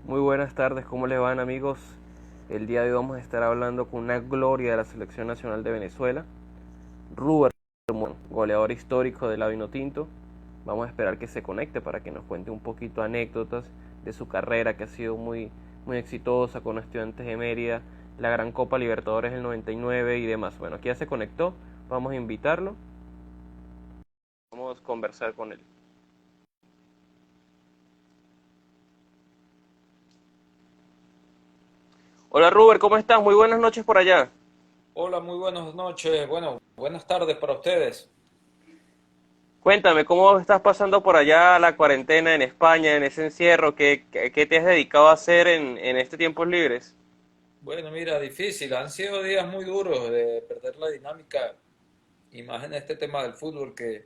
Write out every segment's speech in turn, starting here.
Muy buenas tardes, ¿cómo les van amigos? El día de hoy vamos a estar hablando con una gloria de la Selección Nacional de Venezuela, Ruber, goleador histórico del Vinotinto. Vamos a esperar que se conecte para que nos cuente un poquito anécdotas de su carrera que ha sido muy exitosa con Estudiantes de Mérida, la Gran Copa Libertadores del 99 y demás. Bueno, aquí ya se conectó, vamos a invitarlo, vamos a conversar con él. Hola Ruber, ¿cómo estás? Muy buenas noches por allá. Hola, muy buenas noches. Bueno, buenas tardes para ustedes. Cuéntame, ¿cómo estás pasando por allá la cuarentena en España, en ese encierro? ¿Qué te has dedicado a hacer en este tiempos libres? Bueno, mira, difícil. Han sido días muy duros de perder la dinámica, y más en este tema del fútbol que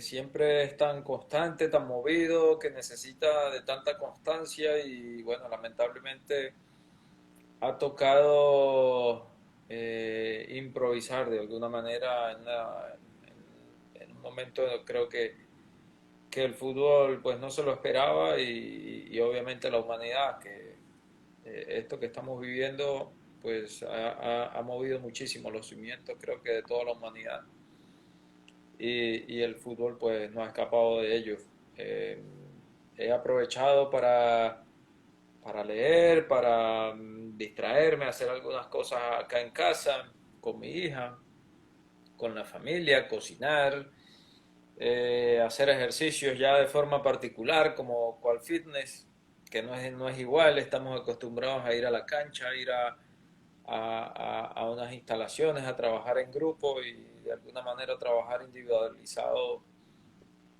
siempre es tan constante, tan movido, que necesita de tanta constancia y bueno, lamentablemente ha tocado improvisar de alguna manera en un momento creo que el fútbol pues no se lo esperaba y obviamente la humanidad, que esto que estamos viviendo pues ha movido muchísimo los cimientos creo que de toda la humanidad y el fútbol pues no ha escapado de ello. Eh, He aprovechado para leer, para distraerme, hacer algunas cosas acá en casa, con mi hija, con la familia, cocinar, hacer ejercicios ya de forma particular, como cual fitness, que no es igual, estamos acostumbrados a ir a la cancha, a ir a unas instalaciones, a trabajar en grupo y de alguna manera trabajar individualizado,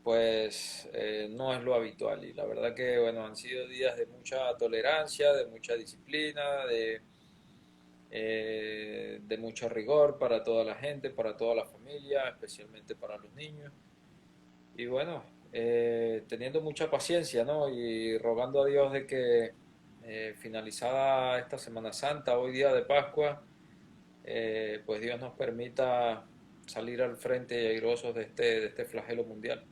pues no es lo habitual. Y la verdad que, bueno, han sido días de mucha tolerancia, de mucha disciplina, de mucho rigor para toda la gente, para toda la familia, especialmente para los niños. Y bueno, teniendo mucha paciencia, ¿no? Y rogando a Dios de que finalizada esta Semana Santa, hoy día de Pascua, pues Dios nos permita salir al frente y airosos de este flagelo mundial.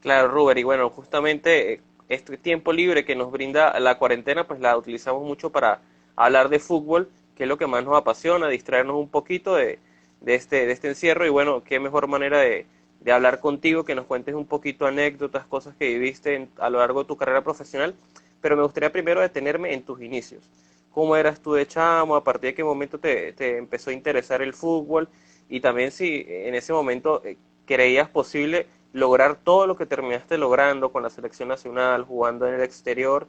Claro, Ruber, y bueno, justamente este tiempo libre que nos brinda la cuarentena, pues la utilizamos mucho para hablar de fútbol, que es lo que más nos apasiona, distraernos un poquito de este encierro, y bueno, qué mejor manera de hablar contigo, que nos cuentes un poquito anécdotas, cosas que viviste a lo largo de tu carrera profesional, pero me gustaría primero detenerme en tus inicios. ¿Cómo eras tú de chamo? ¿A partir de qué momento te empezó a interesar el fútbol? Y también si en ese momento creías posible lograr todo lo que terminaste logrando con la selección nacional, jugando en el exterior.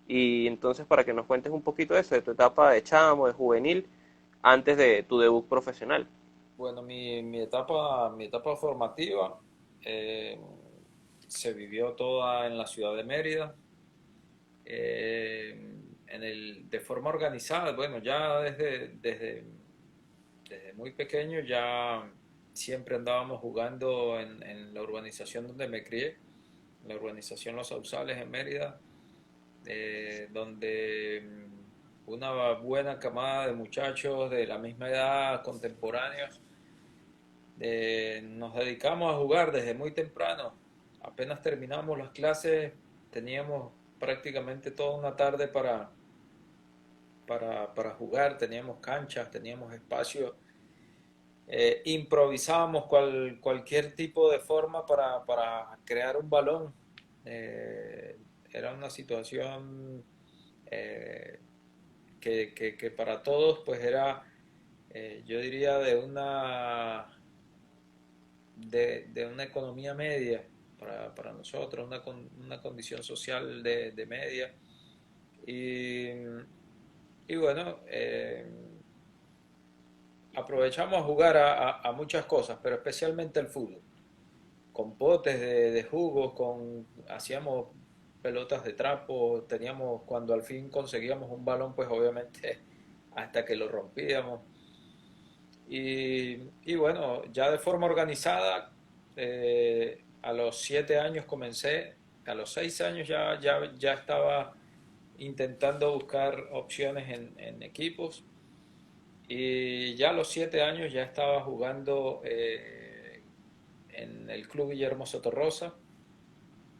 Y entonces para que nos cuentes un poquito de eso, de tu etapa de chamo, de juvenil, antes de tu debut profesional. Bueno, mi etapa formativa eh, se vivió toda en la ciudad de Mérida, de forma organizada. Bueno, ya desde muy pequeño ya siempre andábamos jugando en la urbanización donde me crié, en la urbanización Los Sausales en Mérida, donde una buena camada de muchachos de la misma edad, contemporáneos, nos dedicamos a jugar desde muy temprano. Apenas terminamos las clases, teníamos prácticamente toda una tarde para jugar, teníamos canchas, teníamos espacios, improvisábamos cualquier tipo de forma para crear un balón. Eh, Era una situación eh, que para todos pues era, yo diría, de una economía media para nosotros, una condición social de media. Y, y bueno, aprovechamos a jugar a muchas cosas, pero especialmente el fútbol, con potes de jugos, hacíamos pelotas de trapo, teníamos, cuando al fin conseguíamos un balón, pues obviamente hasta que lo rompíamos. Y bueno, ya de forma organizada, a los 7 años comencé, a los 6 años ya estaba intentando buscar opciones en equipos y ya a los 7 años ya estaba jugando en el Club Guillermo Sotorrosa,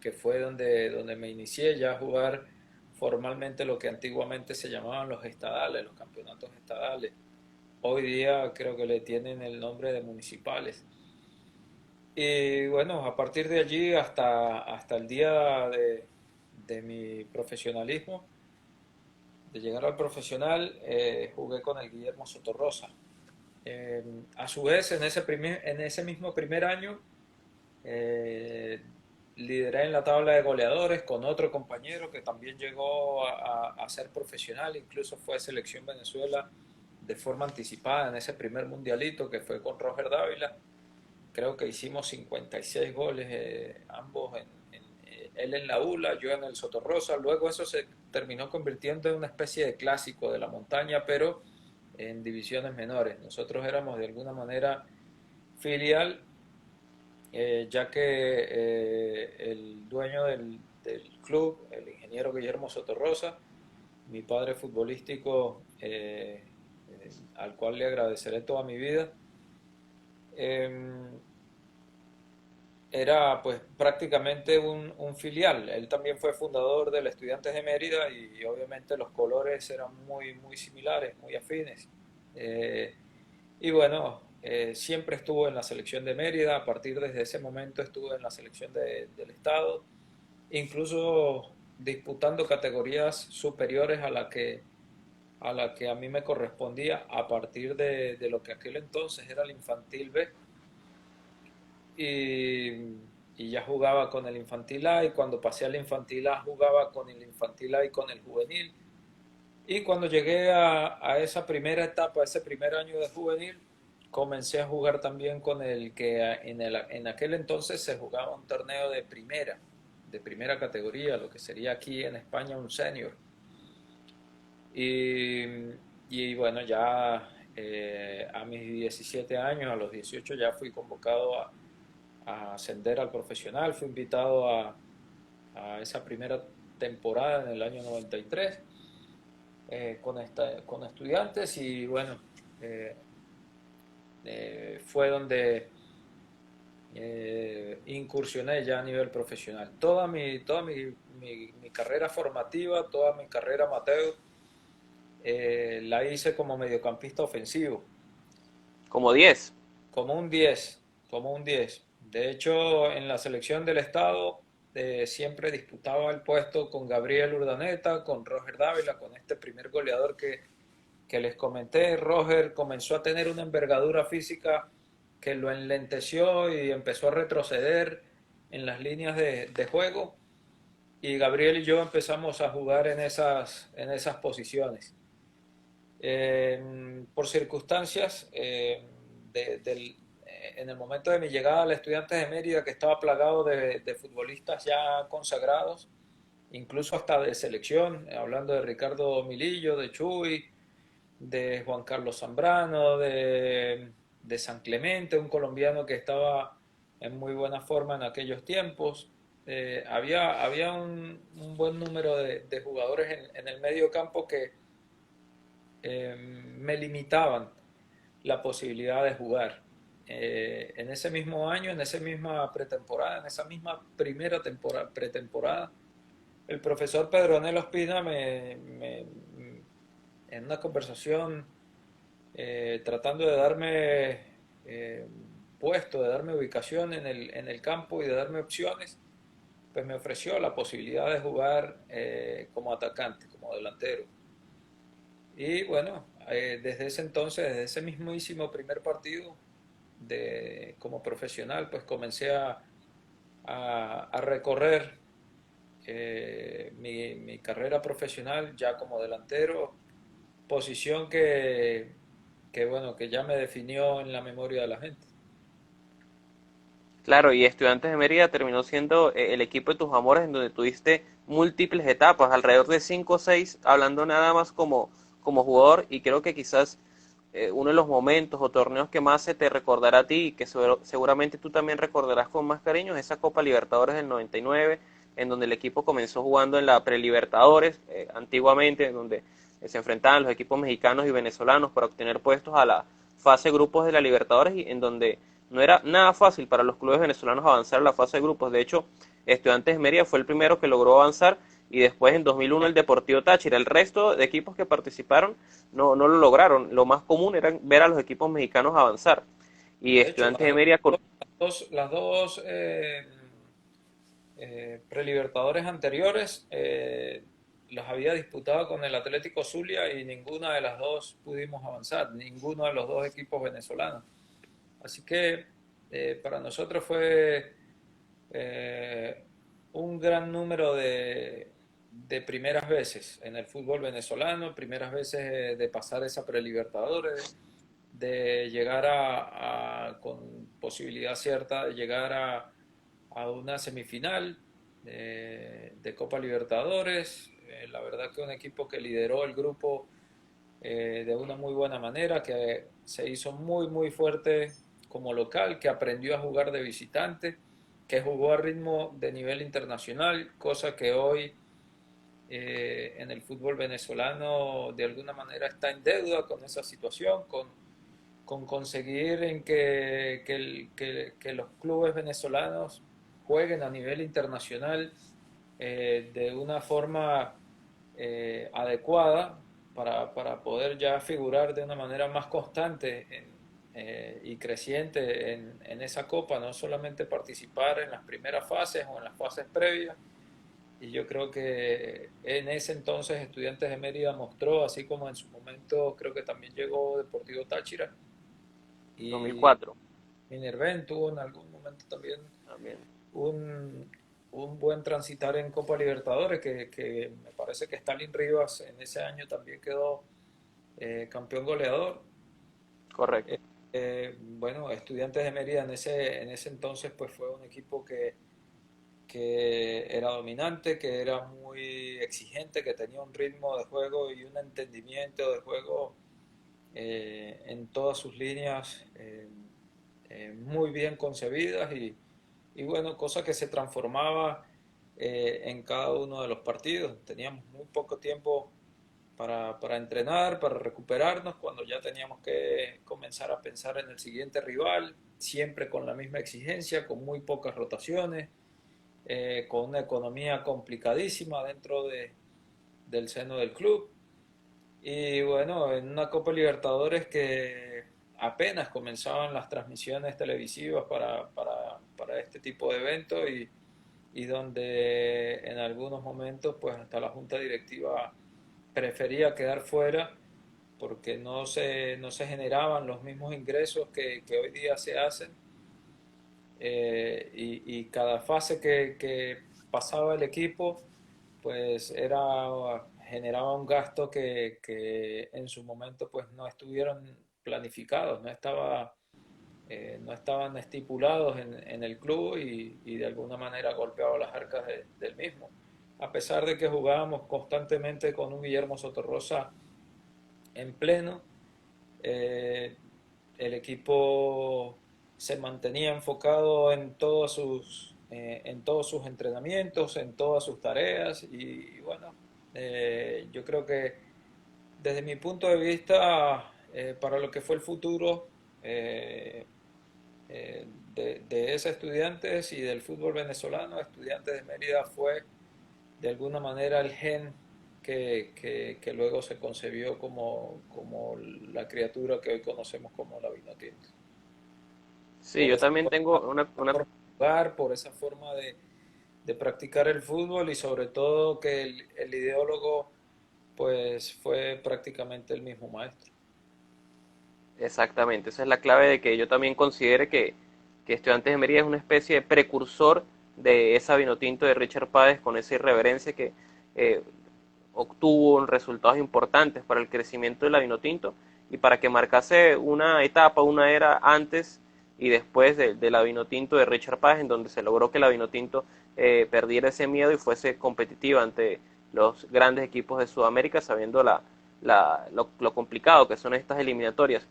que fue donde me inicié ya a jugar formalmente lo que antiguamente se llamaban los estadales, los campeonatos estadales. Hoy día creo que le tienen el nombre de municipales. Y bueno, a partir de allí hasta el día de mi profesionalismo, de llegar al profesional, jugué con el Guillermo Sotorrosa. Eh, a su vez, en ese mismo primer año, eh, lideré en la tabla de goleadores con otro compañero que también llegó a ser profesional, incluso fue a Selección Venezuela de forma anticipada en ese primer mundialito que fue con Roger Dávila. Creo que hicimos 56 goles, ambos, él en la ULA, yo en el Sotorrosa. Luego eso se terminó convirtiendo en una especie de clásico de la montaña, pero en divisiones menores. Nosotros éramos de alguna manera filial, ya que el dueño del club, el ingeniero Guillermo Sotorrosa, mi padre futbolístico, al cual le agradeceré toda mi vida, eh, era pues prácticamente un filial. Él también fue fundador del Estudiantes de Mérida y obviamente los colores eran muy similares, muy afines. Eh, y bueno, siempre estuvo en la selección de Mérida, a partir desde ese momento estuvo en la selección del Estado, incluso disputando categorías superiores a la que a mí me correspondía a partir de lo que aquel entonces era el Infantil B. Y ya jugaba con el Infantil A, y cuando pasé al Infantil A jugaba con el Infantil A y con el Juvenil. Y cuando llegué a esa primera etapa, a ese primer año de juvenil, comencé a jugar también con el que en aquel entonces se jugaba un torneo de primera categoría, lo que sería aquí en España un senior. Y, y bueno, ya a mis 17 años, a los 18 ya fui convocado a ascender al profesional, fui invitado a esa primera temporada en el año 93, con estudiantes, y bueno, eh, fue donde incursioné ya a nivel profesional. Mi carrera formativa, toda mi carrera amateur, la hice como mediocampista ofensivo, Como 10. como un 10, como un 10. De hecho, en la selección del Estado siempre disputaba el puesto con Gabriel Urdaneta, con Roger Dávila, con este primer goleador que les comenté. Roger comenzó a tener una envergadura física que lo enlenteció y empezó a retroceder en las líneas de juego, y Gabriel y yo empezamos a jugar en esas posiciones. Por circunstancias, en el momento de mi llegada al Estudiantes de Mérida, que estaba plagado de futbolistas ya consagrados, incluso hasta de selección, hablando de Ricardo Milillo, de Chuy, de Juan Carlos Zambrano, de San Clemente, un colombiano que estaba en muy buena forma en aquellos tiempos. Había un buen número de jugadores en el medio campo que me limitaban la posibilidad de jugar. En ese mismo año, en esa misma pretemporada, en esa misma primera pretemporada, el profesor Pedronel Ospina en una conversación, tratando de darme puesto, de darme ubicación en el campo y de darme opciones, pues me ofreció la posibilidad de jugar como atacante, como delantero. Y bueno, desde ese entonces, desde ese mismísimo primer partido como profesional, pues comencé a recorrer mi carrera profesional ya como delantero, posición bueno, que ya me definió en la memoria de la gente. Claro, y Estudiantes de Mérida terminó siendo el equipo de tus amores en donde tuviste múltiples etapas, alrededor de 5 o 6, hablando nada más como jugador, y creo que quizás uno de los momentos o torneos que más se te recordará a ti y que seguramente tú también recordarás con más cariño es esa Copa Libertadores del 99, en donde el equipo comenzó jugando en la Prelibertadores, antiguamente, en donde se enfrentaban los equipos mexicanos y venezolanos para obtener puestos a la fase de grupos de la Libertadores, y en donde no era nada fácil para los clubes venezolanos avanzar a la fase de grupos. De hecho, Estudiantes de Mérida fue el primero que logró avanzar y después en 2001 el Deportivo Táchira. El resto de equipos que participaron no lo lograron. Lo más común era ver a los equipos mexicanos avanzar. Y De hecho, Estudiantes de Mérida con... las dos prelibertadores anteriores las había disputado con el Atlético Zulia y ninguna de las dos pudimos avanzar, ninguno de los dos equipos venezolanos. Así que para nosotros fue un gran número de primeras veces en el fútbol venezolano, primeras veces de pasar esa prelibertadores, de llegar con posibilidad cierta de llegar a una semifinal de Copa Libertadores. La verdad que un equipo que lideró el grupo de una muy buena manera, que se hizo muy muy fuerte como local, que aprendió a jugar de visitante, que jugó a ritmo de nivel internacional, cosa que hoy en el fútbol venezolano de alguna manera está en deuda con esa situación, con conseguir en que los clubes venezolanos jueguen a nivel internacional de una forma adecuada para poder ya figurar de una manera más constante y creciente en esa copa, no solamente participar en las primeras fases o en las fases previas. Y yo creo que en ese entonces Estudiantes de Mérida mostró, así como en su momento creo que también llegó Deportivo Táchira, y 2004 Minerven tuvo en algún momento también también. un, un buen transitar en Copa Libertadores, que me parece que Stalin Rivas en ese año también quedó campeón goleador. Correcto. Bueno, Estudiantes de Mérida en ese entonces pues fue un equipo que era dominante, que era muy exigente, que tenía un ritmo de juego y un entendimiento de juego en todas sus líneas muy bien concebidas y bueno, cosa que se transformaba en cada uno de los partidos. Teníamos muy poco tiempo para entrenar, para recuperarnos, cuando ya teníamos que comenzar a pensar en el siguiente rival, siempre con la misma exigencia, con muy pocas rotaciones, con una economía complicadísima dentro del seno del club. Y bueno, en una Copa Libertadores que apenas comenzaban las transmisiones televisivas para este tipo de eventos y donde en algunos momentos pues hasta la junta directiva prefería quedar fuera porque no se generaban los mismos ingresos que hoy día se hacen y cada fase que pasaba el equipo pues generaba un gasto que en su momento pues no estuvieron planificados, no estaban estipulados en el club y de alguna manera golpeaba las arcas del mismo. A pesar de que jugábamos constantemente con un Guillermo Sotorrosa en pleno, eh, el equipo se mantenía enfocado en todos sus entrenamientos, en todas sus tareas y bueno, yo creo que desde mi punto de vista, para lo que fue el futuro eh, de ese Estudiantes y del fútbol venezolano, Estudiantes de Mérida fue de alguna manera el gen que luego se concebió como la criatura que hoy conocemos como la Vinotinto. Sí, Por yo esa también tengo forma de jugar, por esa forma de practicar el fútbol y sobre todo que el ideólogo pues fue prácticamente el mismo maestro. exactamente, esa es la clave de que yo también considere que Estudiantes de Mérida es una especie de precursor de esa Vinotinto de Richard Páez con esa irreverencia que eh, obtuvo resultados importantes para el crecimiento de la Vinotinto y para que marcase una etapa, una era antes y después de la Vinotinto de Richard Páez, en donde se logró que la Vinotinto perdiera ese miedo y fuese competitiva ante los grandes equipos de Sudamérica, sabiendo lo complicado que son estas eliminatorias.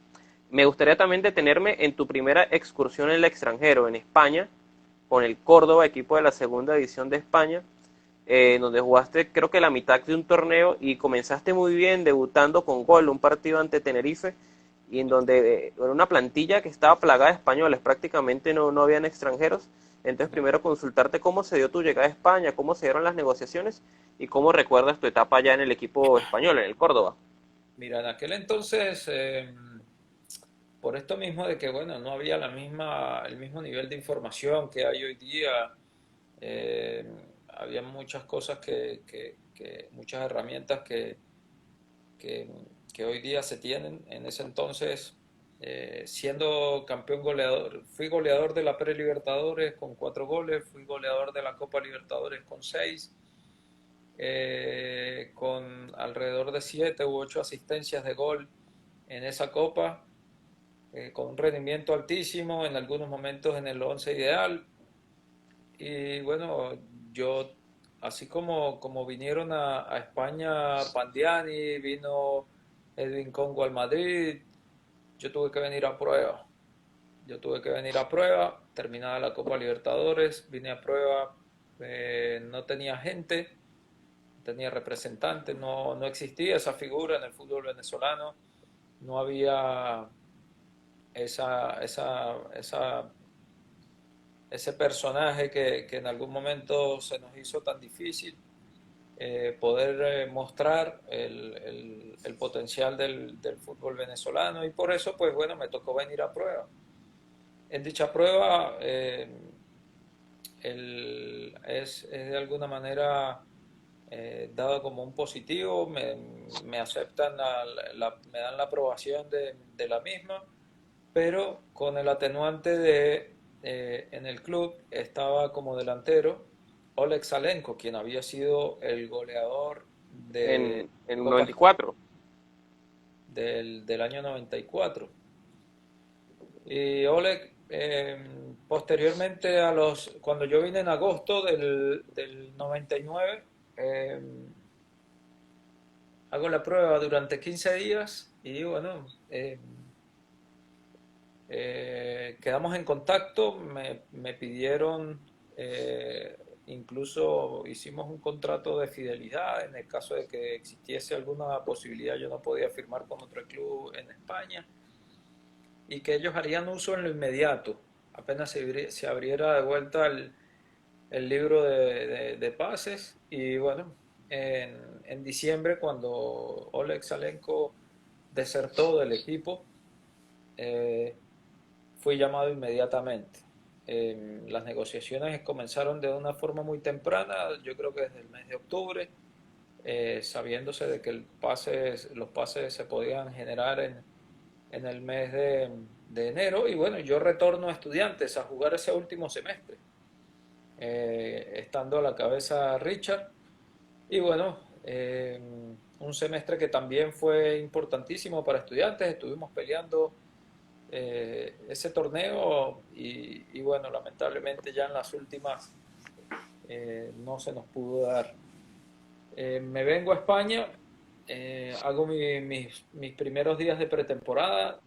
Me gustaría también detenerme en tu primera excursión en el extranjero, en España, con el Córdoba, equipo de la segunda división de España, donde jugaste creo que la mitad de un torneo y comenzaste muy bien, debutando con gol, un partido ante Tenerife, y en donde era una plantilla que estaba plagada de españoles, prácticamente no habían extranjeros, Entonces, primero consultarte cómo se dio tu llegada a España, cómo se dieron las negociaciones y cómo recuerdas tu etapa allá en el equipo español, en el Córdoba. Mira, en aquel entonces, por esto mismo de que, bueno, no había el mismo nivel de información que hay hoy día, eh, había muchas cosas muchas herramientas que, que hoy día se tienen. En ese entonces, siendo campeón goleador, fui goleador de la Pre-Libertadores con 4 goles, fui goleador de la Copa Libertadores con 6, con alrededor de 7 u 8 asistencias de gol en esa copa, con un rendimiento altísimo, en algunos momentos en el 11 ideal. Y bueno, yo, así como vinieron a España Pandiani, vino Edwin Congo al Madrid, yo tuve que venir a prueba. Yo tuve que venir a prueba, terminada la Copa Libertadores, vine a prueba, no tenía gente, no tenía representante, no existía esa figura en el fútbol venezolano, no había esa ese personaje que en algún momento se nos hizo tan difícil poder mostrar el potencial del fútbol venezolano, y por eso pues bueno, me tocó venir a prueba. En dicha prueba es de alguna manera dado como un positivo, me aceptan, me dan la aprobación de la misma, pero con el atenuante de en el club estaba como delantero Oleg Salenko, quien había sido el goleador de En el Copa 94. del año 94. Y Oleg, posteriormente cuando yo vine en agosto del 99, eh, hago la prueba durante 15 días y bueno, quedamos en contacto, me pidieron, incluso hicimos un contrato de fidelidad en el caso de que existiese alguna posibilidad, yo no podía firmar con otro club en España, y que ellos harían uso en lo inmediato, apenas se abriera de vuelta el libro de pases. Y bueno, en diciembre, cuando Oleg Salenko desertó del equipo, eh, fui llamado inmediatamente. Las negociaciones comenzaron de una forma muy temprana, yo creo que desde el mes de octubre, sabiéndose de que los pases se podían generar en el mes de enero. Y bueno, yo retorno a Estudiantes a jugar ese último semestre, estando a la cabeza Richard. Y bueno, un semestre que también fue importantísimo para Estudiantes, estuvimos peleando ese torneo y bueno, lamentablemente ya en las últimas no se nos pudo dar. Me vengo a España, hago mis primeros días de pretemporada,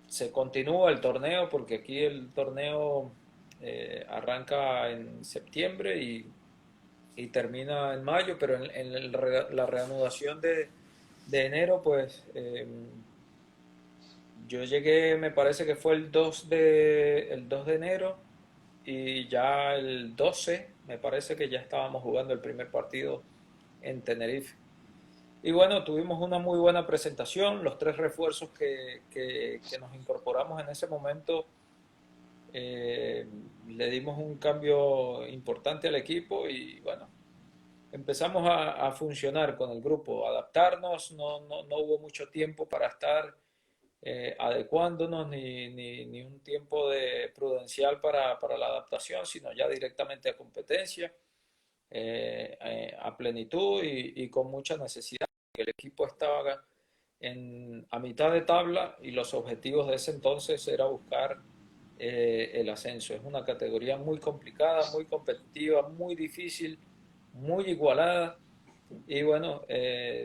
se continúa el torneo porque aquí el torneo arranca en septiembre y termina en mayo, pero la reanudación de enero, pues yo llegué, me parece que fue el 2 de enero, y ya el 12 me parece que ya estábamos jugando el primer partido en Tenerife. Y bueno, tuvimos una muy buena presentación, los 3 refuerzos que nos incorporamos en ese momento, le dimos un cambio importante al equipo y bueno, empezamos a funcionar con el grupo, a adaptarnos, no hubo mucho tiempo para estar adecuándonos ni un tiempo prudencial para la adaptación, sino ya directamente a competencia, a plenitud y con mucha necesidad. El equipo estaba a mitad de tabla y los objetivos de ese entonces era buscar el ascenso. Es una categoría muy complicada, muy competitiva, muy difícil, muy igualada. Y bueno,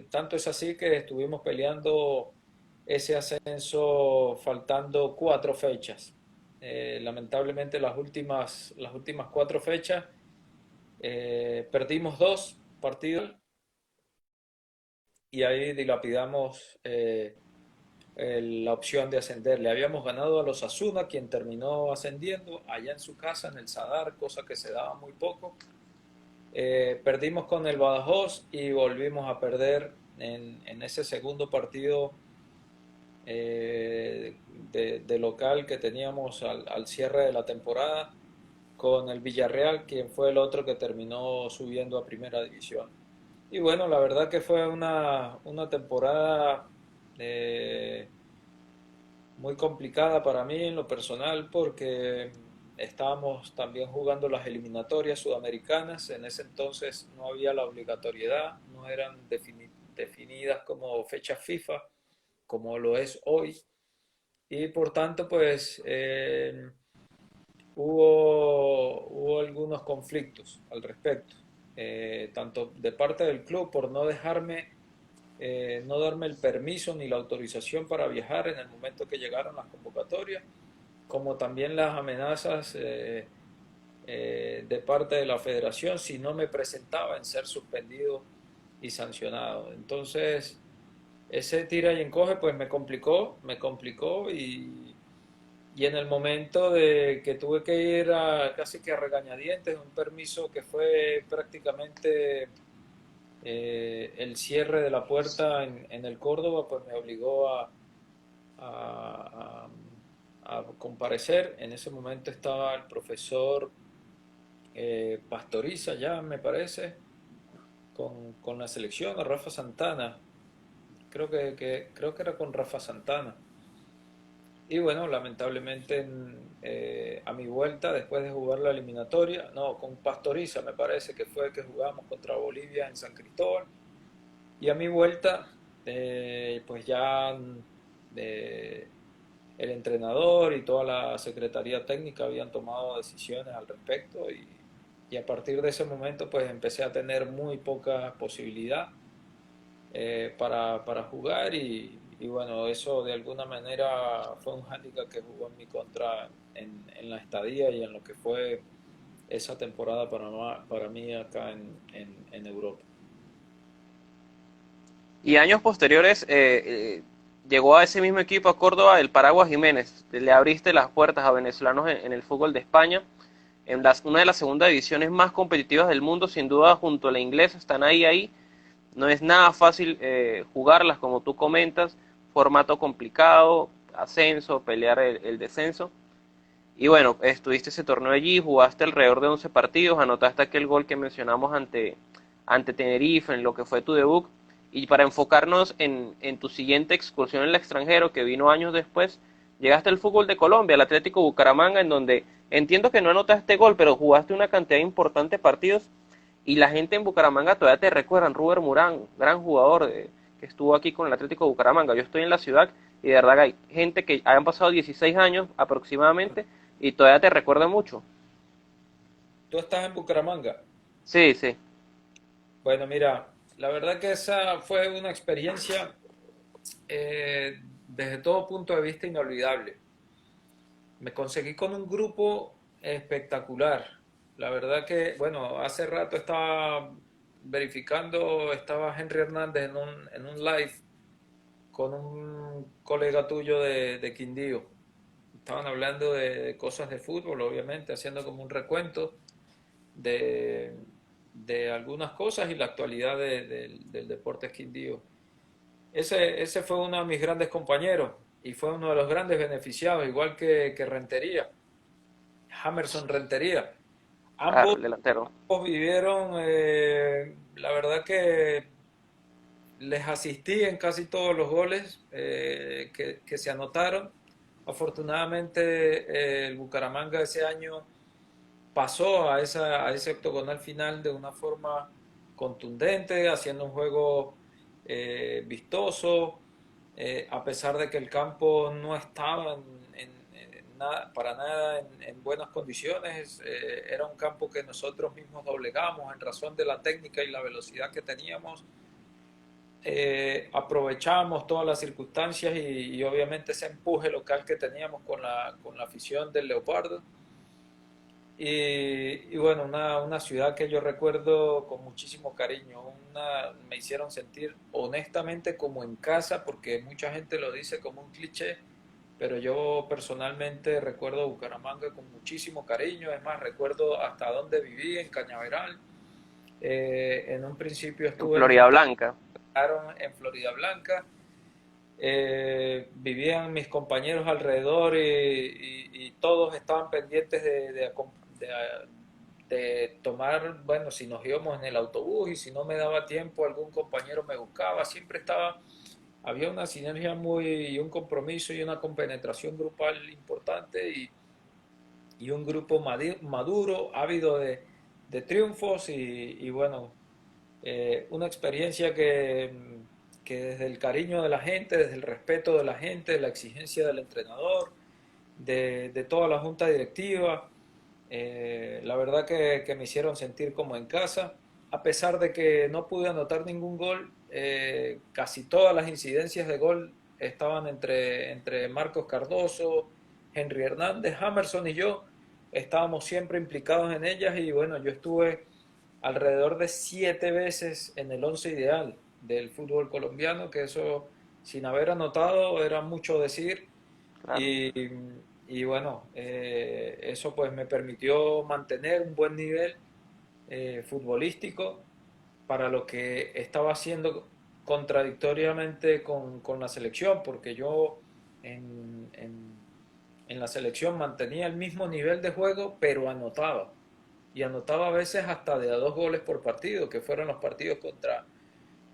tanto es así que estuvimos peleando ese ascenso faltando 4 fechas. Lamentablemente las últimas 4 fechas perdimos 2 partidos y ahí dilapidamos la opción de ascender. Le habíamos ganado a los Asuna, quien terminó ascendiendo allá en su casa, en el Sadar, cosa que se daba muy poco. Perdimos con el Badajoz y volvimos a perder en ese segundo partido de local que teníamos al cierre de la temporada con el Villarreal, quien fue el otro que terminó subiendo a primera división. Y bueno, la verdad que fue una temporada eh, muy complicada para mí en lo personal porque estábamos también jugando las eliminatorias sudamericanas. En ese entonces no había la obligatoriedad, no eran definidas como fechas FIFA, como lo es hoy. Y por tanto, pues hubo algunos conflictos al respecto, tanto de parte del club por no darme el permiso ni la autorización para viajar en el momento que llegaron las convocatorias, como también las amenazas de parte de la federación si no me presentaba en ser suspendido y sancionado. Entonces, ese tira y encoge pues me complicó y en el momento de que tuve que ir casi que a regañadientes, un permiso que fue prácticamente el cierre de la puerta en el Córdoba, pues me obligó a, a comparecer. En ese momento estaba el profesor Pastoriza ya, me parece, con la selección, a Rafa Santana. Creo que era con Rafa Santana. Y bueno, lamentablemente a mi vuelta, después de jugar la eliminatoria, no, con Pastoriza me parece que fue que jugamos contra Bolivia en San Cristóbal. Y a mi vuelta, pues ya eh, el entrenador y toda la secretaría técnica habían tomado decisiones al respecto y a partir de ese momento pues empecé a tener muy poca posibilidad para jugar y bueno, eso de alguna manera fue un hándicap que jugó en mi contra en la estadía y en lo que fue esa temporada para mí acá en Europa. Y años posteriores llegó a ese mismo equipo, a Córdoba, el Paraguas Jiménez. Le abriste las puertas a venezolanos en el fútbol de España. Una de las segundas divisiones más competitivas del mundo, sin duda, junto a la inglesa, están ahí. No es nada fácil jugarlas, como tú comentas. Formato complicado, ascenso, pelear el descenso. Y bueno, estuviste ese torneo allí, jugaste alrededor de 11 partidos, anotaste aquel gol que mencionamos ante Tenerife, en lo que fue tu debut. Y para enfocarnos en tu siguiente excursión en el extranjero, que vino años después, llegaste al fútbol de Colombia, al Atlético Bucaramanga, en donde entiendo que no anotaste gol, pero jugaste una cantidad importante de partidos. Y la gente en Bucaramanga todavía te recuerdan, Ruber Murán, gran jugador que estuvo aquí con el Atlético Bucaramanga. Yo estoy en la ciudad y de verdad que hay gente que hayan pasado 16 años aproximadamente y todavía te recuerda mucho. ¿Tú estás en Bucaramanga? Sí, sí. Bueno, mira, la verdad que esa fue una experiencia desde todo punto de vista inolvidable. Me conseguí con un grupo espectacular. La verdad que, bueno, hace rato estaba verificando, estaba Henry Hernández en un live con un colega tuyo de Quindío. Estaban hablando de cosas de fútbol, obviamente, haciendo como un recuento de, de algunas cosas y la actualidad del Deportes Quindío. Ese fue uno de mis grandes compañeros y fue uno de los grandes beneficiados, igual que Rentería, Jamerson Rentería. Claro, Ambos, el delantero. ambos vivieron, la verdad que les asistí en casi todos los goles que se anotaron. Afortunadamente el Bucaramanga ese año pasó a ese octogonal final de una forma contundente, haciendo un juego vistoso, a pesar de que el campo no estaba para nada en buenas condiciones. Era un campo que nosotros mismos doblegamos en razón de la técnica y la velocidad que teníamos. Aprovechamos todas las circunstancias y obviamente ese empuje local que teníamos con la afición del Leopardo. Y bueno, una ciudad que yo recuerdo con muchísimo cariño. Me hicieron sentir honestamente como en casa, porque mucha gente lo dice como un cliché, pero yo personalmente recuerdo Bucaramanga con muchísimo cariño. Es más, recuerdo hasta dónde viví, en Cañaveral. En un principio En estuve Florida Blanca. en Florida Blanca. Vivían mis compañeros alrededor y todos estaban pendientes de tomar, bueno, si nos íbamos en el autobús y si no me daba tiempo, algún compañero me buscaba, siempre estaba, había una sinergia y un compromiso y una compenetración grupal importante y un grupo maduro, ávido de triunfos y bueno, una experiencia que desde el cariño de la gente, desde el respeto de la gente, de la exigencia del entrenador, de toda la junta directiva, la verdad que me hicieron sentir como en casa, a pesar de que no pude anotar ningún gol, casi todas las incidencias de gol estaban entre Marcos Cardoso, Henry Hernández, Hammerson y yo, estábamos siempre implicados en ellas y bueno, yo estuve alrededor de 7 veces en el once ideal del fútbol colombiano, que eso sin haber anotado era mucho decir Claro. y, y bueno, eso pues me permitió mantener un buen nivel futbolístico para lo que estaba haciendo contradictoriamente con la selección, porque yo en la selección mantenía el mismo nivel de juego, pero anotaba. Y anotaba a veces hasta de a 2 goles por partido, que fueron los partidos Contra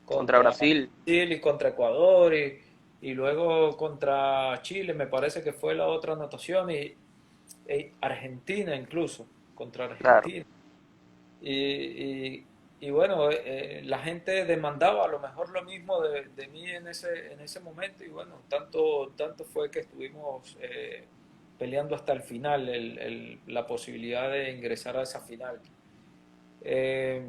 contra Brasil. Chile y contra Ecuador y luego contra Chile, me parece que fue la otra anotación, y Argentina incluso, contra Claro. Argentina. Y, y bueno, la gente demandaba a lo mejor lo mismo de mí en ese momento y bueno, tanto fue que estuvimos peleando hasta el final la posibilidad de ingresar a esa final. Eh,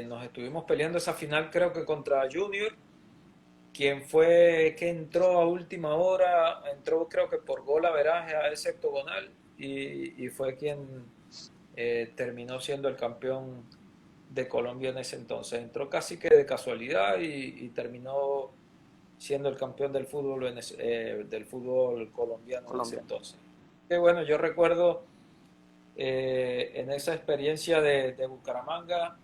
nos estuvimos peleando esa final creo que contra Junior, quien fue que entró a última hora, entró creo que por gol averaje a ese octogonal y fue quien terminó siendo el campeón de Colombia en ese entonces. Entró casi que de casualidad y terminó siendo el campeón del fútbol colombiano en ese Colombia. entonces. Que bueno, yo recuerdo en esa experiencia de Bucaramanga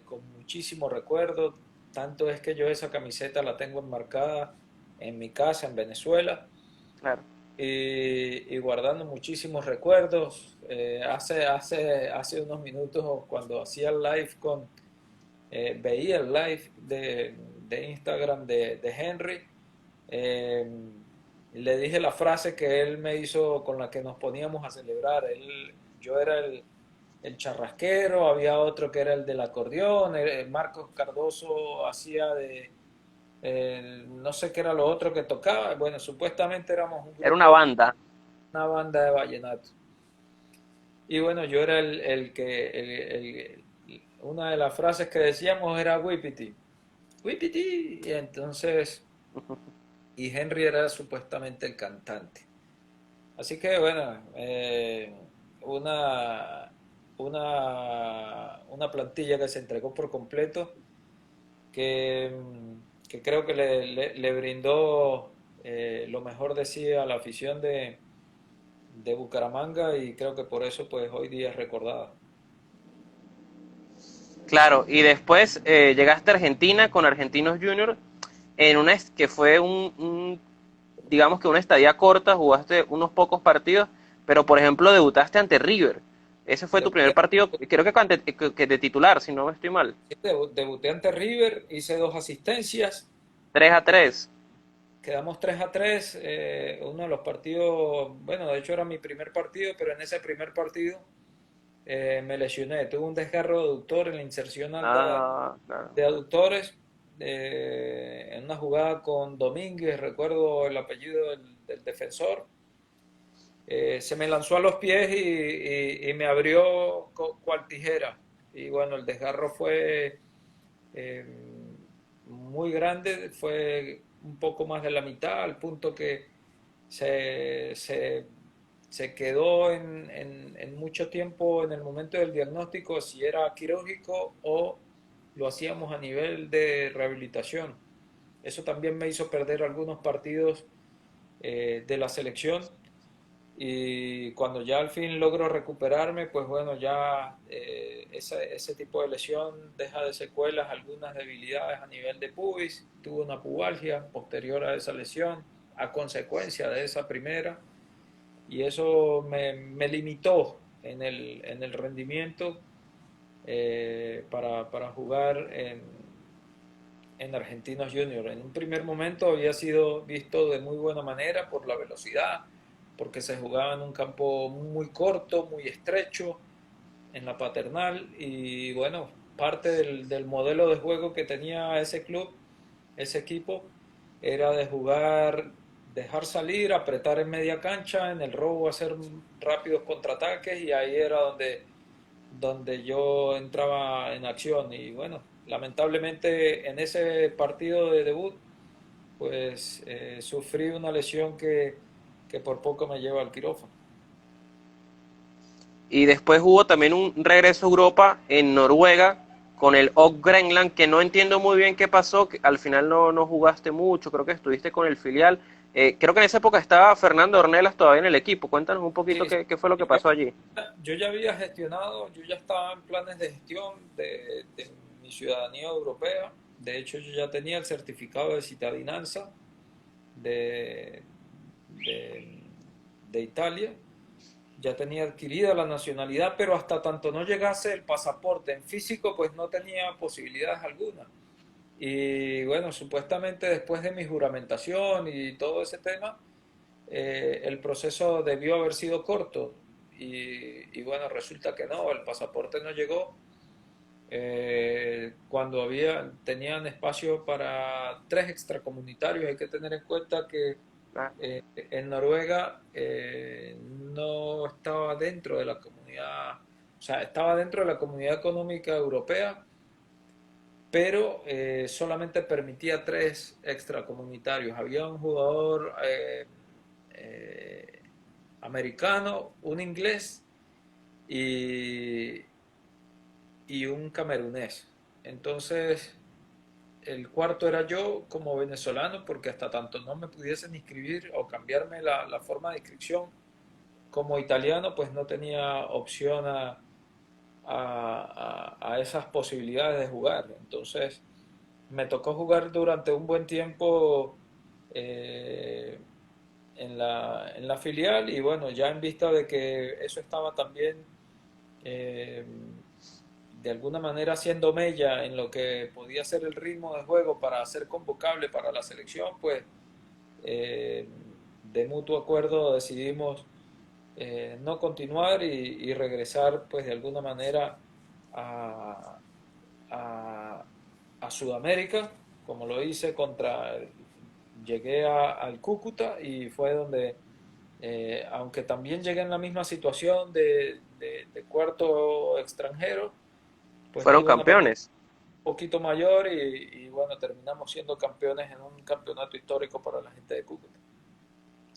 con muchísimos recuerdos. Tanto es que yo esa camiseta la tengo enmarcada en mi casa en Venezuela Claro. y guardando muchísimos recuerdos. Hace unos minutos cuando hacía el live veía el live de Instagram de Henry, eh, le dije la frase que él me hizo con la que nos poníamos a celebrar. Yo era el charrasquero, había otro que era el del acordeón, Marcos Cardoso hacía no sé qué era lo otro que tocaba. Bueno, supuestamente éramos un Era una grupo, banda. una banda de vallenato. Y bueno, yo era una de las frases que decíamos era Whippity, Whippity. Y entonces, y Henry era supuestamente el cantante. Así que bueno, una, una plantilla que se entregó por completo, que creo que le brindó lo mejor de sí a la afición de Bucaramanga y creo que por eso pues hoy día es recordada. Claro, y después llegaste a Argentina con Argentinos Juniors en que fue digamos que una estadía corta, jugaste unos pocos partidos, pero por ejemplo debutaste ante River. Ese fue tu primer Debuté, partido, creo que de titular, si no estoy mal. debuté ante River, hice 2 asistencias. 3-3. Quedamos 3-3, uno de los partidos, bueno, de hecho era mi primer partido, pero en ese primer partido me lesioné, tuve un desgarro aductor en la inserción alta Ah, claro. de aductores, en una jugada con Domínguez, recuerdo el apellido del defensor, se me lanzó a los pies y me abrió cual tijera, y bueno, el desgarro fue eh, muy grande, fue un poco más de la mitad, al punto que se, se, se quedó en mucho tiempo en el momento del diagnóstico si era quirúrgico o lo hacíamos a nivel de rehabilitación. Eso también me hizo perder algunos partidos de la selección y cuando ya al fin logro recuperarme, pues bueno, ya ese tipo de lesión deja de secuelas algunas debilidades a nivel de pubis, tuve una pubalgia posterior a esa lesión, a consecuencia de esa primera, y eso me limitó en el rendimiento para jugar en Argentinos Juniors. En un primer momento había sido visto de muy buena manera por la velocidad, porque se jugaba en un campo muy corto, muy estrecho, en la Paternal, y bueno, parte del modelo de juego que tenía ese club, ese equipo, era de jugar, dejar salir, apretar en media cancha, en el robo hacer rápidos contraataques, y ahí era donde yo entraba en acción. Y bueno, lamentablemente en ese partido de debut, pues sufrí una lesión que por poco me lleva al quirófano. Y después hubo también un regreso a Europa en Noruega con el OG Grenland, que no entiendo muy bien qué pasó, que al final no jugaste mucho, creo que estuviste con el filial. Creo que en esa época estaba Fernando Ornelas todavía en el equipo. Cuéntanos un poquito Sí, sí. qué fue lo que Yo, pasó allí. yo ya había gestionado, yo ya estaba en planes de gestión de mi ciudadanía europea. De hecho, yo ya tenía el certificado de citadinanza de, de, de Italia, ya tenía adquirida la nacionalidad, pero hasta tanto no llegase el pasaporte en físico, pues no tenía posibilidades alguna. Y bueno, supuestamente después de mi juramentación y todo ese tema, el proceso debió haber sido corto. Y bueno, resulta que no, el pasaporte no llegó. Cuando tenían espacio para 3 extracomunitarios, hay que tener en cuenta que Ah, en Noruega no estaba dentro de la comunidad, o sea, estaba dentro de la comunidad económica europea, pero solamente permitía 3 extracomunitarios. Había un jugador eh, americano, un inglés y, y un camerunés. Entonces, el cuarto era yo como venezolano, porque hasta tanto no me pudiesen inscribir o cambiarme la forma de inscripción como italiano, pues no tenía opción a esas posibilidades de jugar. Entonces, me tocó jugar durante un buen tiempo eh, en la filial, y bueno, ya en vista de que eso estaba también eh, de alguna manera haciendo mella en lo que podía ser el ritmo de juego para ser convocable para la selección, pues eh, de mutuo acuerdo decidimos no continuar y regresar pues de alguna manera a, a, a Sudamérica, como lo hice llegué al Cúcuta, y fue donde, aunque también llegué en la misma situación de cuarto extranjero, pues fueron tuve una participación campeones un poquito mayor, y bueno, terminamos siendo campeones en un campeonato histórico para la gente de Cúcuta,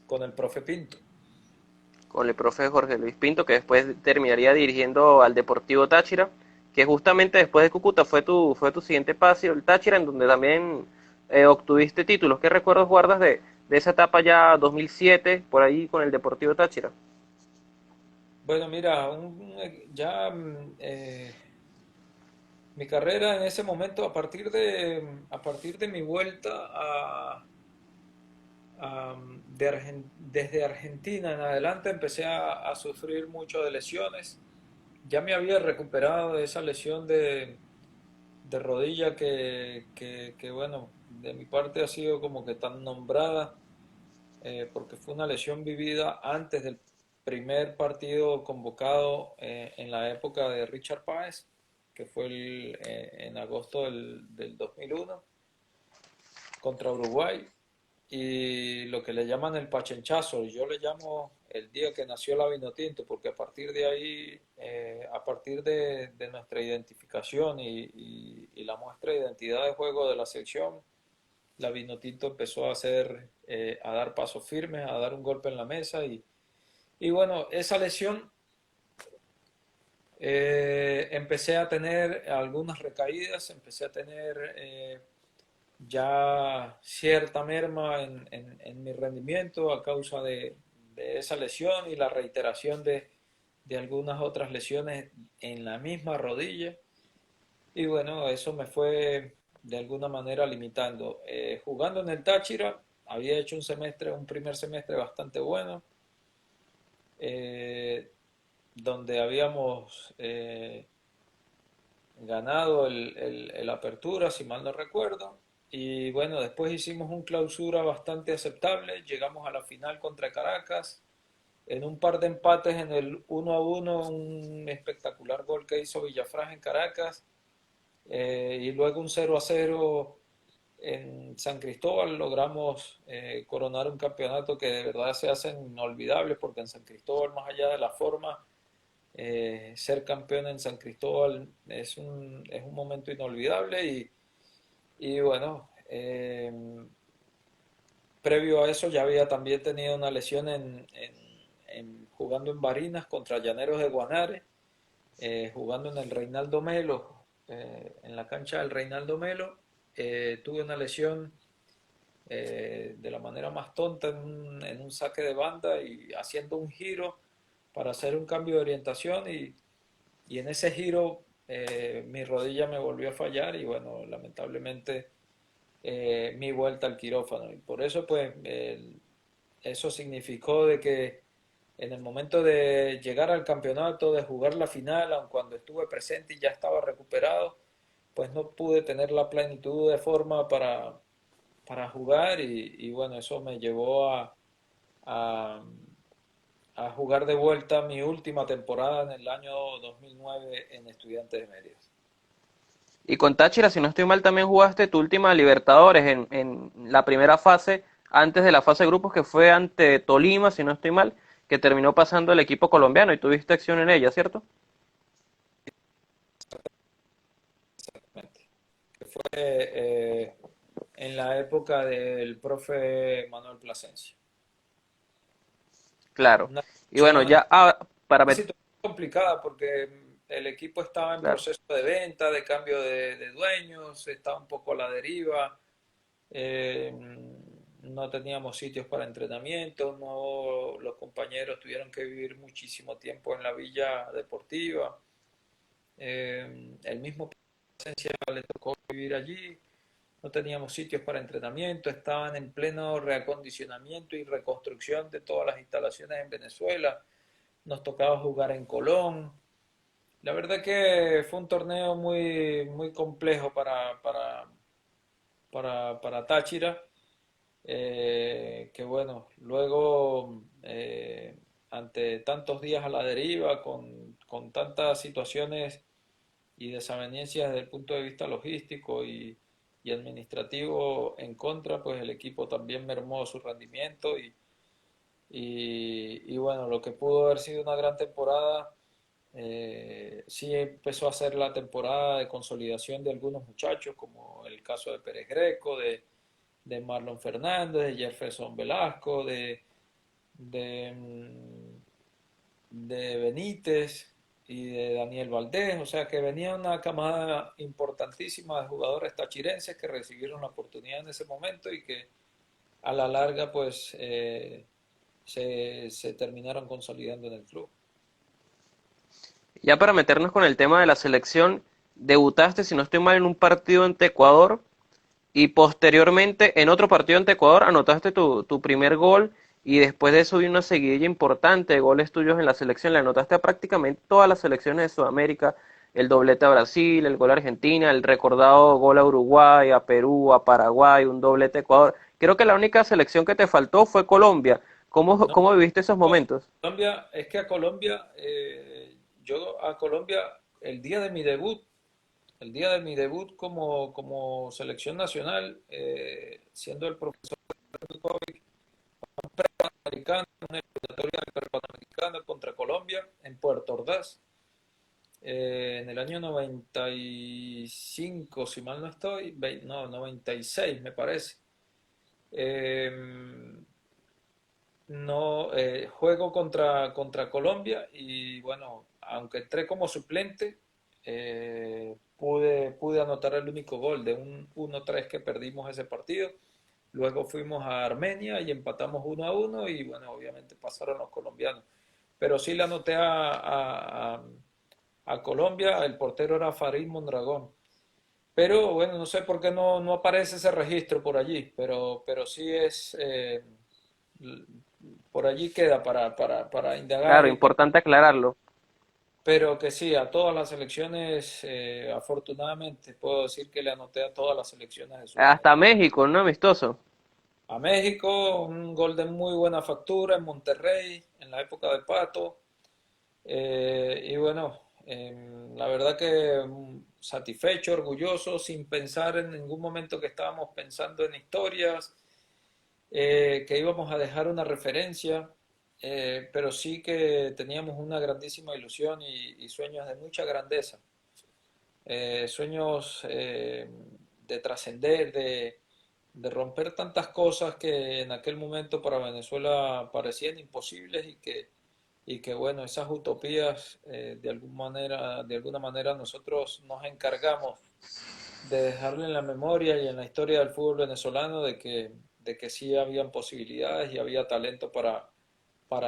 con el profe Pinto. con el profe Jorge Luis Pinto, que después terminaría dirigiendo al Deportivo Táchira, que justamente después de Cúcuta fue tu siguiente paso, el Táchira, en donde también obtuviste títulos. ¿Qué recuerdos guardas de esa etapa ya 2007, por ahí con el Deportivo Táchira? Bueno, mira, ya mi carrera en ese momento, a partir de mi vuelta desde Argentina en adelante, empecé a sufrir mucho de lesiones. Ya me había recuperado de esa lesión de rodilla que, bueno, de mi parte ha sido como que tan nombrada, porque fue una lesión vivida antes del primer partido convocado en la época de Richard Páez, que fue en agosto del 2001 contra Uruguay, y lo que le llaman el pachenchazo, y yo le llamo el día que nació la Vinotinto, porque a partir de ahí, a partir de nuestra identificación y la muestra de identidad de juego de la selección, la Vinotinto empezó a dar pasos firmes, a dar un golpe en la mesa, Y bueno, esa lesión empecé a tener algunas recaídas, empecé a tener ya cierta merma en mi rendimiento a causa de esa lesión y la reiteración de algunas otras lesiones en la misma rodilla. Y bueno, eso me fue de alguna manera limitando. Jugando en el Táchira, había hecho un primer semestre bastante bueno, eh, donde habíamos ganado el Apertura, si mal no recuerdo. Y bueno, después hicimos un clausura bastante aceptable, llegamos a la final contra Caracas, en un par de empates en el 1-1, un espectacular gol que hizo Villafrás en Caracas, y luego un 0-0 en San Cristóbal. Logramos coronar un campeonato que de verdad se hace inolvidable, porque en San Cristóbal, más allá de la forma, ser campeón en San Cristóbal es un momento inolvidable. Y bueno, previo a eso ya había también tenido una lesión jugando en Barinas contra Llaneros de Guanare, jugando en el Reinaldo Melo, en la cancha del Reinaldo Melo. Tuve una lesión de la manera más tonta en un saque de banda y haciendo un giro para hacer un cambio de orientación, y en ese giro mi rodilla me volvió a fallar y bueno, lamentablemente mi vuelta al quirófano. Y por eso pues eso significó de que en el momento de llegar al campeonato, de jugar la final, aun cuando estuve presente y ya estaba recuperado, pues no pude tener la plenitud de forma para jugar, y bueno, eso me llevó a, a jugar de vuelta mi última temporada en el año 2009 en Estudiantes de Mérida. Y con Táchira, si no estoy mal, también jugaste tu última Libertadores en la primera fase, antes de la fase de grupos, que fue ante Tolima, si no estoy mal, que terminó pasando el equipo colombiano y tuviste acción en ella, ¿cierto? Exactamente. Que fue en la época del profe Manuel Plasencia. Claro. Una Y bueno, situación, ya para una meter, situación complicada, porque el equipo estaba en claro. proceso de venta, de cambio de dueños, estaba un poco a la deriva. eh, no teníamos sitios para entrenamiento, no, los compañeros tuvieron que vivir muchísimo tiempo en la villa deportiva. El mismo Plasencia le tocó vivir allí, no teníamos sitios para entrenamiento, estaban en pleno reacondicionamiento y reconstrucción de todas las instalaciones en Venezuela, nos tocaba jugar en Colón. La verdad que fue un torneo muy complejo para Táchira, que bueno, luego ante tantos días a la deriva, con tantas situaciones y desavenencias desde el punto de vista logístico y administrativo en contra, pues el equipo también mermó su rendimiento, y bueno, lo que pudo haber sido una gran temporada, sí empezó a ser la temporada de consolidación de algunos muchachos, como el caso de Pérez Greco, de Marlon Fernández, de Jefferson Velasco, de, de Benítez y de Daniel Valdés. O sea que venía una camada importantísima de jugadores tachirenses que recibieron la oportunidad en ese momento y que a la larga pues se terminaron consolidando en el club. Ya para meternos con el tema de la selección, debutaste, si no estoy mal, en un partido ante Ecuador y posteriormente en otro partido ante Ecuador anotaste tu primer gol y después de eso vino una seguidilla importante de goles tuyos en la selección. Le anotaste a prácticamente todas las selecciones de Sudamérica, el doblete a Brasil, el gol a Argentina, el recordado gol a Uruguay, a Perú, a Paraguay, un doblete a Ecuador. Creo que la única selección que te faltó fue Colombia. ¿Cómo, No, cómo viviste esos momentos? Colombia, es que a Colombia, yo a Colombia, el día de mi debut como selección nacional, siendo el profesor americano, una eliminatoria panamericana contra Colombia en Puerto Ordaz, en el año 95, si mal no estoy, no, 96 me parece. Eh, No, juego contra Colombia y bueno, aunque entré como suplente, pude anotar el único gol de un 1-3 que perdimos ese partido. Luego fuimos a Armenia y empatamos 1-1 y bueno, obviamente pasaron los colombianos. Pero sí le anoté a Colombia, el portero era Farid Mondragón. Pero bueno, no sé por qué no aparece ese registro por allí, pero sí es, por allí queda para indagar, Claro, importante aclararlo. pero que sí, a todas las selecciones, afortunadamente puedo decir que le anoté a todas las selecciones de Hasta Sudamérica. México, ¿no? Amistoso. A México, un gol de muy buena factura en Monterrey, en la época de Pato. Y bueno, la verdad que satisfecho, orgulloso, sin pensar en ningún momento que estábamos pensando en historias, que íbamos a dejar una referencia, pero sí que teníamos una grandísima ilusión y sueños de mucha grandeza, sueños de trascender, de romper tantas cosas que en aquel momento para Venezuela parecían imposibles y que bueno, esas utopías de alguna manera nosotros nos encargamos de dejarle en la memoria y en la historia del fútbol venezolano de que sí habían posibilidades y había talento para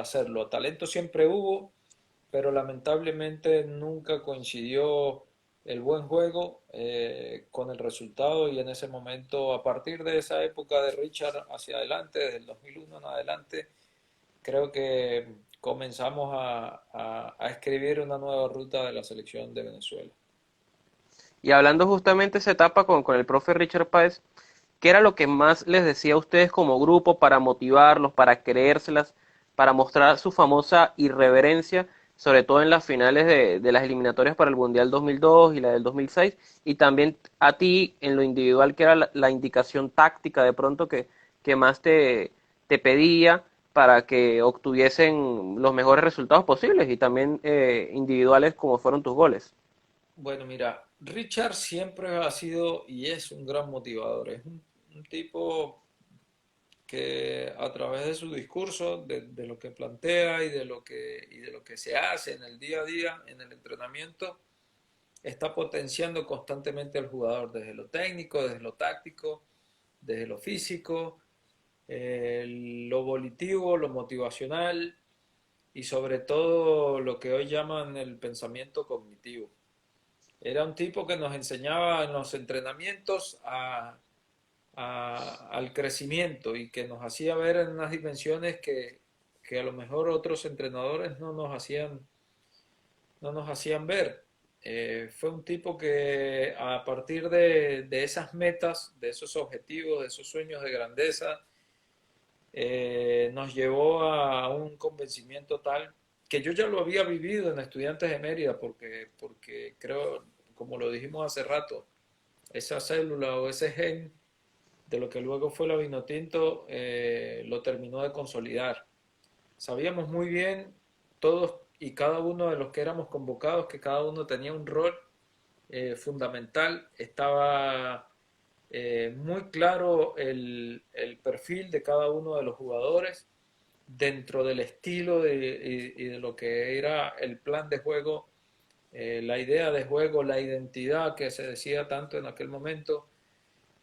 hacerlo. Talento siempre hubo, pero lamentablemente nunca coincidió el buen juego con el resultado y en ese momento, a partir de esa época de Richard hacia adelante, desde el 2001 en adelante, creo que comenzamos a escribir una nueva ruta de la selección de Venezuela. Y hablando justamente de esa etapa con el profe Richard Páez, ¿qué era lo que más les decía a ustedes como grupo para motivarlos, para creérselas, para mostrar su famosa irreverencia, sobre todo en las finales de las eliminatorias para el Mundial 2002 y la del 2006, y también a ti en lo individual, que era la indicación táctica de pronto que más te pedía para que obtuviesen los mejores resultados posibles y también individuales como fueron tus goles? Bueno, mira, Richard siempre ha sido y es un gran motivador. Es un tipo que a través de su discurso, de lo que plantea y de lo que se hace en el día a día, en el entrenamiento, está potenciando constantemente al jugador, desde lo técnico, desde lo táctico, desde lo físico, lo volitivo, lo motivacional y sobre todo lo que hoy llaman el pensamiento cognitivo. Era un tipo que nos enseñaba en los entrenamientos al crecimiento y que nos hacía ver en unas dimensiones que a lo mejor otros entrenadores no nos hacían ver. Fue un tipo que a partir de esas metas, de esos objetivos, de esos sueños de grandeza, nos llevó a un convencimiento tal que yo ya lo había vivido en Estudiantes de Mérida, porque creo, como lo dijimos hace rato, esa célula o ese gen de lo que luego fue la Vinotinto lo terminó de consolidar. Sabíamos muy bien todos y cada uno de los que éramos convocados que cada uno tenía un rol fundamental, estaba muy claro el perfil de cada uno de los jugadores dentro del estilo y de lo que era el plan de juego, la idea de juego, la identidad que se decía tanto en aquel momento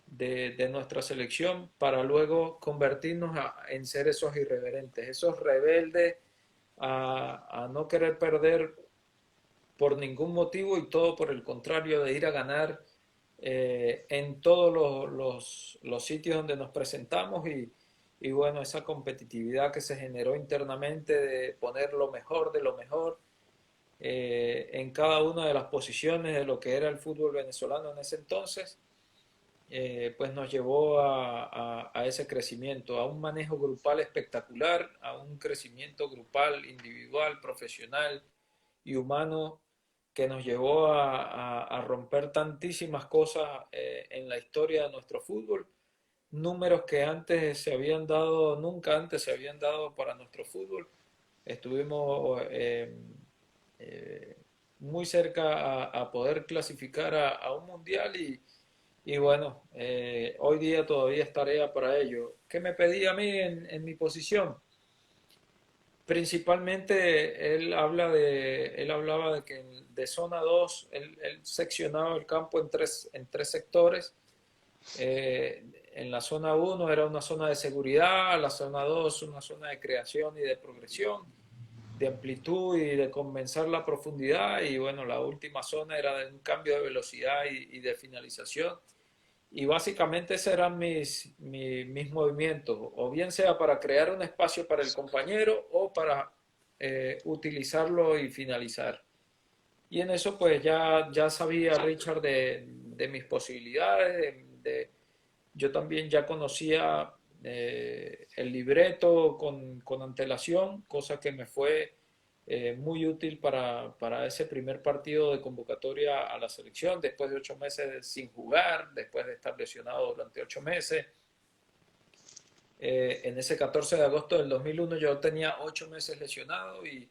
de nuestra selección para luego convertirnos en ser esos irreverentes, esos rebeldes a no querer perder por ningún motivo y todo por el contrario de ir a ganar en todos los sitios donde nos presentamos y bueno, esa competitividad que se generó internamente de poner lo mejor de lo mejor en cada una de las posiciones de lo que era el fútbol venezolano en ese entonces, pues nos llevó a ese crecimiento, a un manejo grupal espectacular, a un crecimiento grupal, individual, profesional y humano que nos llevó a romper tantísimas cosas en la historia de nuestro fútbol, números que antes se habían dado, nunca antes se habían dado para nuestro fútbol. Estuvimos eh, muy cerca a poder clasificar a un mundial y bueno, hoy día todavía es tarea para ello. ¿Qué me pedía a mí en mi posición? Principalmente él hablaba de que de zona 2 él seccionaba el campo en tres sectores. En la zona uno era una zona de seguridad, la zona 2 una zona de creación y de progresión, de amplitud y de comenzar la profundidad, y bueno, la última zona era de un cambio de velocidad y de finalización. Y básicamente esos eran mis movimientos, o bien sea para crear un espacio para el compañero o para utilizarlo y finalizar. Y en eso pues ya sabía Richard de mis posibilidades, yo también ya conocía el libreto con antelación, cosa que me fue muy útil para ese primer partido de convocatoria a la selección, después de 8 meses sin jugar, después de estar lesionado durante 8 meses. En ese 14 de agosto del 2001 yo tenía 8 meses lesionado y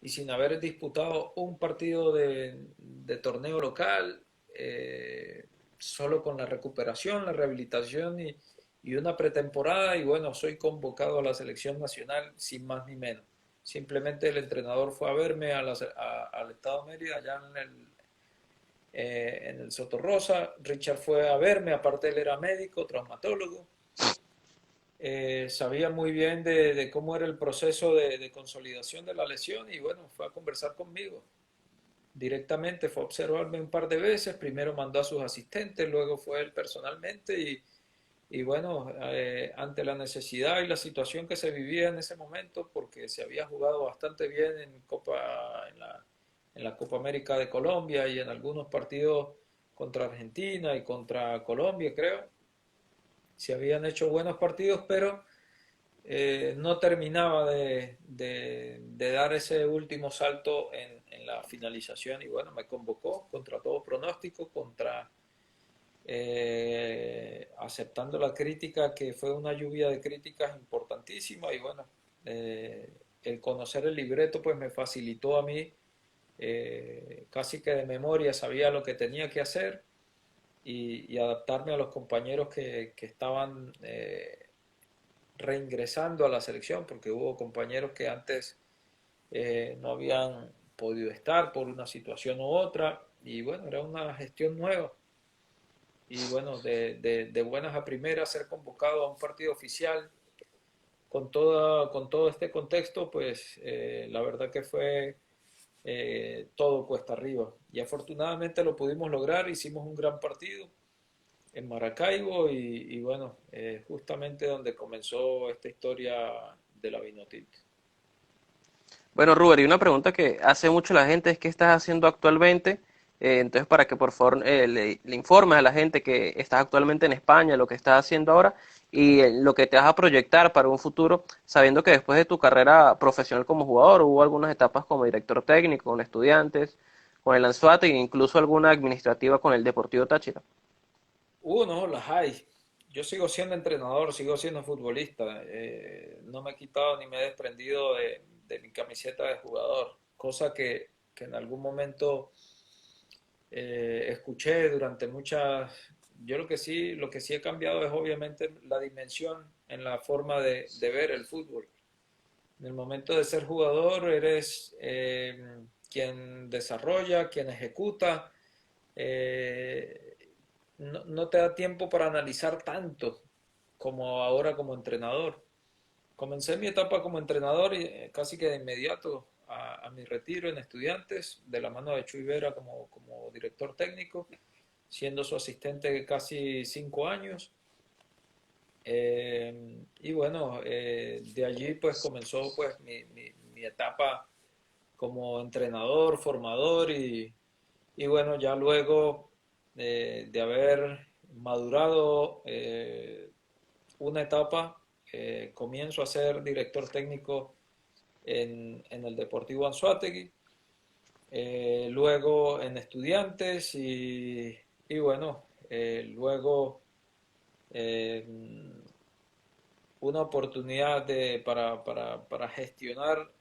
sin haber disputado un partido de torneo local, solo con la recuperación, la rehabilitación y una pretemporada, y bueno, soy convocado a la selección nacional sin más ni menos. Simplemente el entrenador fue a verme al Estado Mérida, allá en el Soto Rosa. Richard fue a verme, aparte él era médico, traumatólogo. Sabía muy bien de cómo era el proceso de consolidación de la lesión, y bueno, fue a conversar conmigo. Directamente fue a observarme un par de veces, primero mandó a sus asistentes, luego fue él personalmente, y bueno, ante la necesidad y la situación que se vivía en ese momento, porque se había jugado bastante bien en la Copa América de Colombia y en algunos partidos contra Argentina y contra Colombia, creo, se habían hecho buenos partidos, pero no terminaba de dar ese último salto en la finalización, y bueno, me convocó contra todo pronóstico, aceptando la crítica, que fue una lluvia de críticas importantísima, y bueno, el conocer el libreto pues me facilitó a mí, casi que de memoria sabía lo que tenía que hacer, y adaptarme a los compañeros que estaban reingresando a la selección, porque hubo compañeros que antes no habían podido estar por una situación u otra, y bueno, era una gestión nueva. Y bueno, de buenas a primeras ser convocado a un partido oficial con todo este contexto, pues la verdad que fue todo cuesta arriba. Y afortunadamente lo pudimos lograr, hicimos un gran partido en Maracaibo, y bueno, justamente donde comenzó esta historia de la Vinotinto. Bueno, Ruber, y una pregunta que hace mucho la gente es: ¿qué estás haciendo actualmente? Entonces, para que por favor le informes a la gente que estás actualmente en España, lo que estás haciendo ahora y lo que te vas a proyectar para un futuro, sabiendo que después de tu carrera profesional como jugador hubo algunas etapas como director técnico, con estudiantes, con el Anzoátegui e incluso alguna administrativa con el Deportivo Táchira. No, las hay. Yo sigo siendo entrenador, sigo siendo futbolista. No me he quitado ni me he desprendido de mi camiseta de jugador, cosa que en algún momento escuché durante muchas. Yo lo que sí he cambiado es obviamente la dimensión en la forma de ver el fútbol. En el momento de ser jugador eres quien desarrolla, quien ejecuta. eh, no te da tiempo para analizar tanto como ahora como entrenador. Comencé mi etapa como entrenador y casi que de inmediato a mi retiro en Estudiantes, de la mano de Chuy Vera como director técnico, siendo su asistente casi 5 años. Y bueno, de allí pues comenzó pues mi etapa como entrenador, formador, y bueno, ya luego de haber madurado una etapa, comienzo a ser director técnico en el Deportivo Anzoátegui, luego en Estudiantes, y bueno, luego eh, una oportunidad para gestionar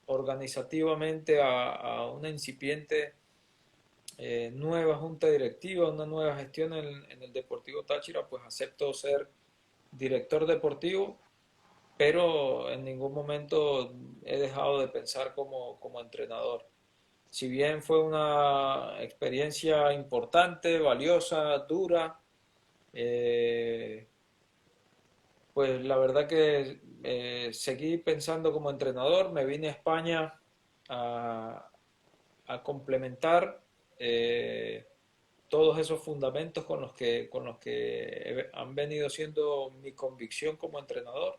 organizativamente a una incipiente nueva junta directiva, una nueva gestión en el Deportivo Táchira, pues acepto ser director deportivo, pero en ningún momento he dejado de pensar como entrenador. Si bien fue una experiencia importante, valiosa, dura, eh, pues la verdad que seguí pensando como entrenador, me vine a España a, a complementar eh, todos esos fundamentos con los que han venido siendo mi convicción como entrenador.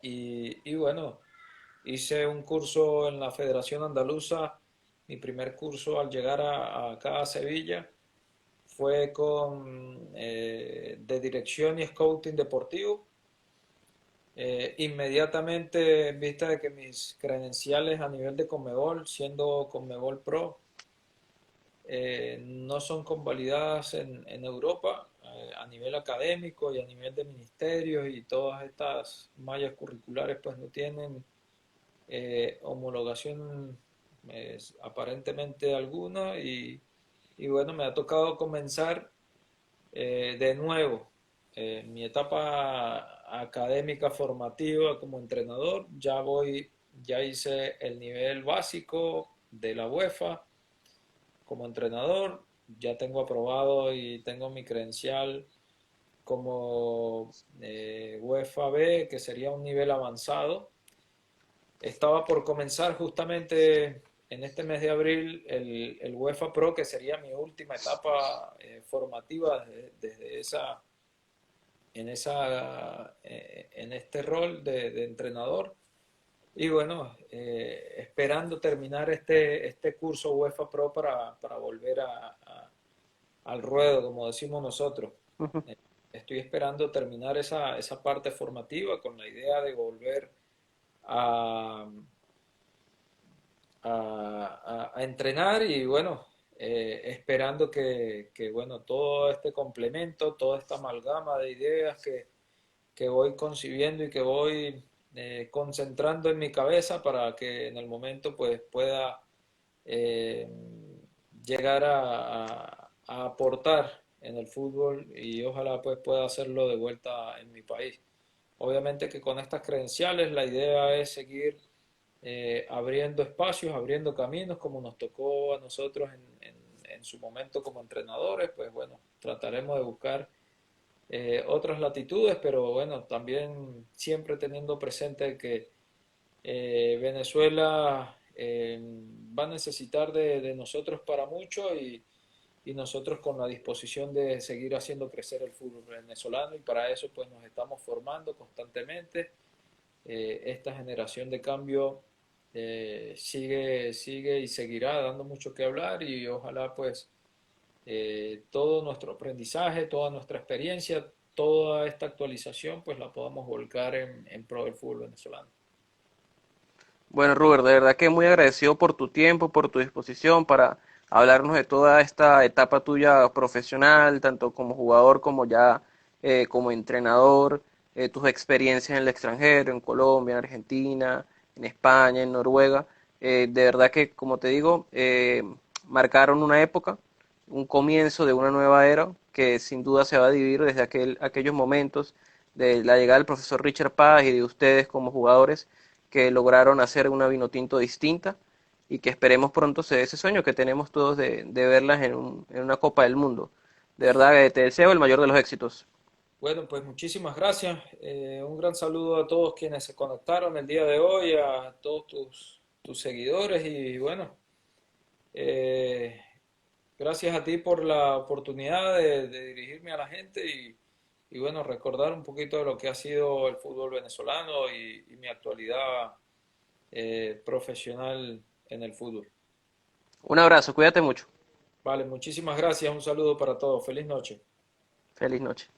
Y bueno, hice un curso en la Federación Andaluza, mi primer curso al llegar acá a Sevilla fue de dirección y scouting deportivo. Inmediatamente, en vista de que mis credenciales a nivel de Conmebol, siendo Conmebol Pro, no son convalidadas en Europa a nivel académico y a nivel de ministerios, y todas estas mallas curriculares pues no tienen homologación aparentemente alguna, y bueno, me ha tocado comenzar de nuevo mi etapa académica formativa como entrenador. Ya hice el nivel básico de la UEFA como entrenador, ya tengo aprobado y tengo mi credencial como UEFA B, que sería un nivel avanzado. Estaba por comenzar justamente en este mes de abril el UEFA Pro, que sería mi última etapa formativa desde en este rol de entrenador. Y bueno, esperando terminar este curso UEFA Pro para volver al ruedo, como decimos nosotros. Eh, Estoy esperando terminar esa parte formativa con la idea de volver a, a entrenar, y bueno, esperando que, bueno, todo este complemento, toda esta amalgama de ideas que voy concibiendo y que voy concentrando en mi cabeza para que en el momento pues pueda eh, llegar a aportar en el fútbol, y ojalá pues pueda hacerlo de vuelta en mi país. Obviamente que con estas credenciales la idea es seguir abriendo espacios, abriendo caminos, como nos tocó a nosotros en su momento como entrenadores. Pues bueno, trataremos de buscar otras latitudes, pero bueno, también siempre teniendo presente que Venezuela va a necesitar de nosotros para mucho, y nosotros con la disposición de seguir haciendo crecer el fútbol venezolano, y para eso pues nos estamos formando constantemente. Esta generación de cambio sigue y seguirá dando mucho que hablar, y ojalá pues todo nuestro aprendizaje, toda nuestra experiencia, toda esta actualización pues la podamos volcar en pro del fútbol venezolano. Bueno, Robert, de verdad que muy agradecido por tu tiempo, por tu disposición para hablarnos de toda esta etapa tuya profesional, tanto como jugador como ya como entrenador, tus experiencias en el extranjero, en Colombia, en Argentina, en España, en Noruega. De verdad que, como te digo, marcaron una época, un comienzo de una nueva era que sin duda se va a dividir desde aquellos momentos de la llegada del profesor Richard Paz y de ustedes como jugadores que lograron hacer una Vinotinto distinta y que esperemos pronto se dé ese sueño que tenemos todos de verlas en una Copa del Mundo. De verdad, te deseo el mayor de los éxitos. Bueno, pues muchísimas gracias. Un gran saludo a todos quienes se conectaron el día de hoy, a todos tus seguidores, y bueno, eh, gracias a ti por la oportunidad de dirigirme a la gente, y bueno, recordar un poquito de lo que ha sido el fútbol venezolano y mi actualidad profesional en el fútbol. Un abrazo, cuídate mucho. Vale, muchísimas gracias. Un saludo para todos. Feliz noche. Feliz noche.